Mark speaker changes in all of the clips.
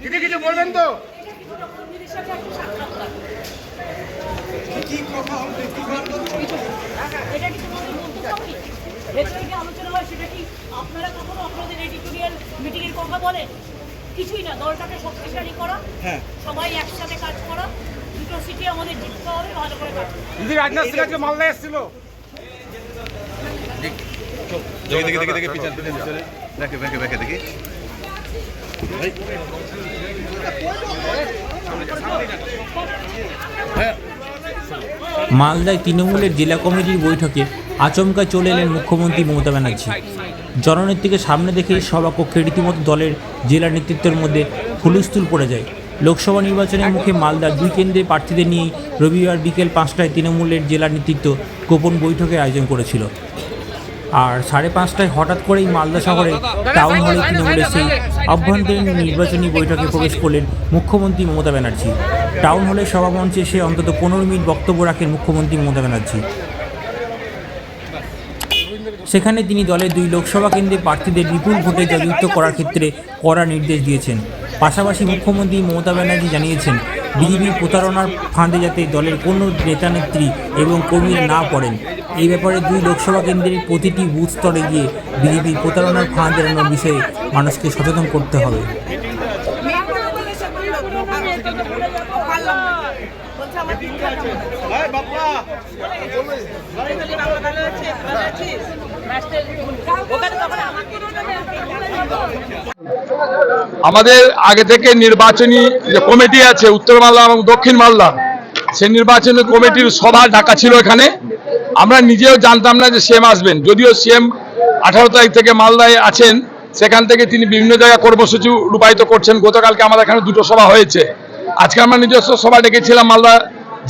Speaker 1: দিদি কিছু বলবেন তো?
Speaker 2: আলোচনা হয় সেটা কি আপনারা কখনো আপনাদের এডিটোরিয়াল মিটিং এর কথা বলেন? কিছুই না, দলটাকে শক্তিশালী করা, সবাই একসাথে কাজ করা, দুটো সিটি আমাদের জিততে হবে, ভালো করে কাজ করতে হবে।
Speaker 1: দিদি রাজনাথ সিং আজকে মালদা এসেছিল।
Speaker 3: মালদায় তৃণমূলের জেলা কমিটির বৈঠকে আচমকা চলে এলেন মুখ্যমন্ত্রী মমতা ব্যানার্জি। জননেত্রীকে সামনে দেখে সভাকক্ষে রীতিমতো দলের জেলা নেতৃত্বের মধ্যে হুলস্থুল পড়ে যায়। লোকসভা নির্বাচনের মুখে মালদার দুই কেন্দ্রের প্রার্থীদের নিয়েই রবিবার বিকেল 5টায় তৃণমূলের জেলা নেতৃত্ব গোপন বৈঠকের আয়োজন করেছিল। আর 5:30টায় হঠাৎ করেই মালদা শহরে টাউন হলে তৃণমূলের সেই অভ্যন্তরীণ নির্বাচনী বৈঠকে প্রবেশ করলেন মুখ্যমন্ত্রী মমতা ব্যানার্জি। টাউন হলের সভামঞ্চে এসে অন্তত 15 মিনিট বক্তব্য রাখেন মুখ্যমন্ত্রী মমতা ব্যানার্জি। সেখানে তিনি দলের 2 লোকসভা কেন্দ্রে প্রার্থীদের বিপুল ভোটে জয়যুক্ত করার ক্ষেত্রে কড়া নির্দেশ দিয়েছেন। পাশাপাশি মুখ্যমন্ত্রী মমতা ব্যানার্জি জানিয়েছেন, বিজেপির প্রতারণার ফাঁদে যাতে দলের কোনো নেতানেত্রী এবং কর্মীরা না পড়েন। এই ব্যাপারে 2 লোকসভা কেন্দ্রের প্রতিটি বুথ স্তরে গিয়ে বিজেপির প্রতারণার ফাঁদ এড়ানোর বিষয়ে মানুষকে সচেতন করতে হবে।
Speaker 4: আমাদের আগে থেকে নির্বাচনী যে কমিটি আছে উত্তর মালদা এবং দক্ষিণ মালদা, সেই নির্বাচনী কমিটির সভা ডাকা ছিল এখানে। আমরা নিজেও জানতাম না যে সিএম আসবেন, যদিও সিএম 18 তারিখ থেকে মালদায় আছেন, সেখান থেকে তিনি বিভিন্ন জায়গায় কর্মসূচি রূপায়িত করছেন। গতকালকে আমাদের এখানে 2টো সভা হয়েছে। আজকে আমরা নিজস্ব সভা ডেকেছিলাম মালদা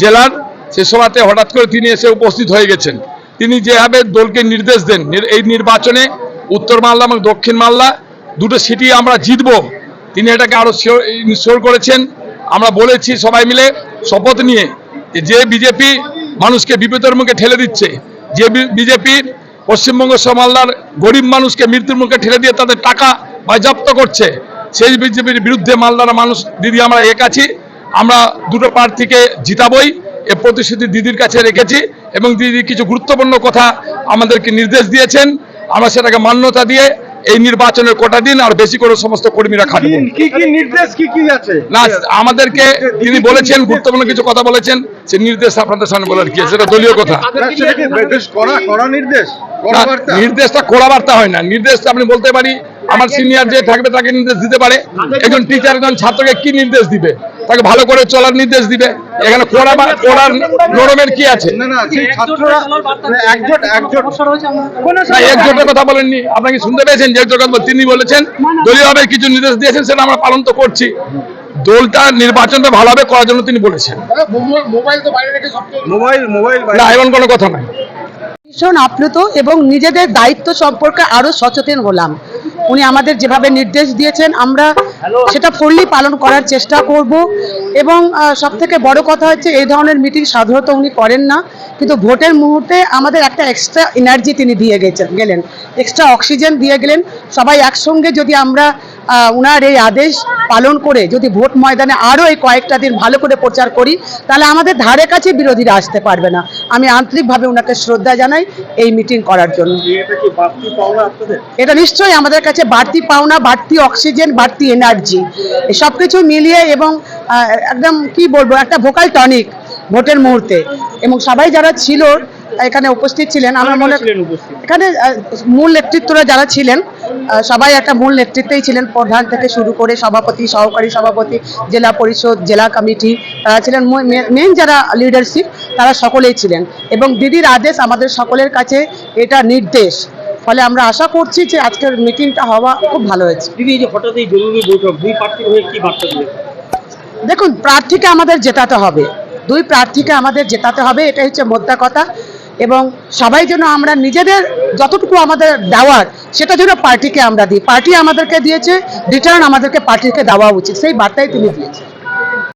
Speaker 4: জেলার, সেই সভাতে হঠাৎ করে তিনি এসে উপস্থিত হয়ে গেছেন। তিনি যেভাবে দলকে নির্দেশ দেন, এই নির্বাচনে উত্তর মালদা এবং দক্ষিণ মালদা 2টো সিটি আমরা জিতব, তিনি এটাকে আরো শিওর করেছেন। আমরা বলেছি সবাই মিলে শপথ নিয়ে যে বিজেপি মানুষকে বিপদের মুখে ঠেলে দিচ্ছে, যে বিজেপি পশ্চিমবঙ্গ সহ মালদার গরিব মানুষকে মৃত্যুর মুখে ঠেলে দিয়ে তাদের টাকা বাজেয়াপ্ত করছে, সেই বিজেপির বিরুদ্ধে মালদার মানুষ দিদি আমরা এক আছি। আমরা 2টো প্রার্থীকে জিতাবই, এ প্রতিশ্রুতি দিদির কাছে রেখেছি এবং দিদি কিছু গুরুত্বপূর্ণ কথা আমাদেরকে নির্দেশ দিয়েছেন। আমরা সেটাকে মান্যতা দিয়ে এই নির্বাচনের কোটা দিন আর বেশি করে সমস্ত কর্মীরা খাটব।
Speaker 1: কি নির্দেশ কি আছে
Speaker 4: না, আমাদেরকে তিনি বলেছেন গুরুত্বপূর্ণ কিছু কথা বলেছেন, সেই নির্দেশ আপনাদের সামনে বলার কি, সেটা দলীয় কথা। নির্দেশটা কড়া বার্তা হয় না, নির্দেশটা আপনি বলতে পারি আমার সিনিয়র যে থাকবে তাকে নির্দেশ দিতে পারে। একজন টিচার একজন ছাত্রকে কি নির্দেশ দিবে, তাকে ভালো করে চলার নির্দেশ দিবে। এখানে কড়ার নরমের কি আছে? একজোটের কথা বলেননি, আপনাকে শুনতে পেয়েছেন যে একজোট কথা তিনি বলেছেন, দলীয়ভাবে কিছু নির্দেশ দিয়েছেন, সেটা আমরা পালন তো করছি। দলটা নির্বাচনটা ভালোভাবে করার জন্য তিনি বলেছেন। না, এমন কোনো কথা নাই।
Speaker 5: ভীষণ আপ্লুত এবং নিজেদের দায়িত্ব সম্পর্কে আরো সচেতন হলাম। উনি আমাদের যেভাবে নির্দেশ দিয়েছেন আমরা সেটা ফুললি পালন করার চেষ্টা করব। এবং সবথেকে বড় কথা হচ্ছে এই ধরনের মিটিং সাধারণত উনি করেন না, কিন্তু ভোটের মুহূর্তে আমাদের একটা এক্সট্রা এনার্জি তিনি দিয়ে গেলেন, এক্সট্রা অক্সিজেন দিয়ে গেলেন। সবাই একসঙ্গে যদি আমরা ওনার এই আদেশ পালন করে যদি ভোট ময়দানে আরও এই কয়েকটা দিন ভালো করে প্রচার করি, তাহলে আমাদের ধারে কাছে বিরোধীরা আসতে পারবে না। আমি আন্তরিকভাবে ওনাকে শ্রদ্ধা জানাই এই মিটিং করার জন্য। এটা নিশ্চয়ই আমাদের কাছে বাড়তি পাওনা, বাড়তি অক্সিজেন, বাড়তি এনার্জি, সব কিছু মিলিয়ে এবং একদম কি বলবো, একটা ভোকাল টনিক ভোটের মুহূর্তে। এবং সবাই যারা ছিল এখানে উপস্থিত ছিলেন, আমরা মনে এখানে মূল নেতৃত্বরা যারা ছিলেন সবাই একটা মূল নেতৃত্বেই ছিলেন, প্রধান থেকে শুরু করে সভাপতি, সহকারী সভাপতি, জেলা পরিষদ, জেলা কমিটি, তারা ছিলেন মেন যারা লিডারশিপ, তারা সকলেই ছিলেন। এবং দিদির আদেশ আমাদের সকলের কাছে এটা নির্দেশ, ফলে আমরা আশা করছি যে আজকের মিটিংটা হওয়া খুব ভালো হয়েছে।
Speaker 1: দিদি, এই যে হঠাৎ এই জরুরি বৈঠক, 2 প্রার্থীর হয়ে কি বার্তা দিলেন?
Speaker 5: দেখুন, প্রার্থীকে আমাদের জেতাতে হবে, 2 প্রার্থীকে আমাদের জেতাতে হবে, এটা হচ্ছে মোদ্দা কথা। এবং সবাই যেন আমরা নিজেদের যতটুকু আমাদের দেওয়ার সেটা যেন পার্টিকে আমরা দিই, পার্টি আমাদেরকে দিয়েছে, রিটার্ন আমাদেরকে পার্টিকে দেওয়া উচিত, সেই বার্তাই তিনি দিয়েছেন।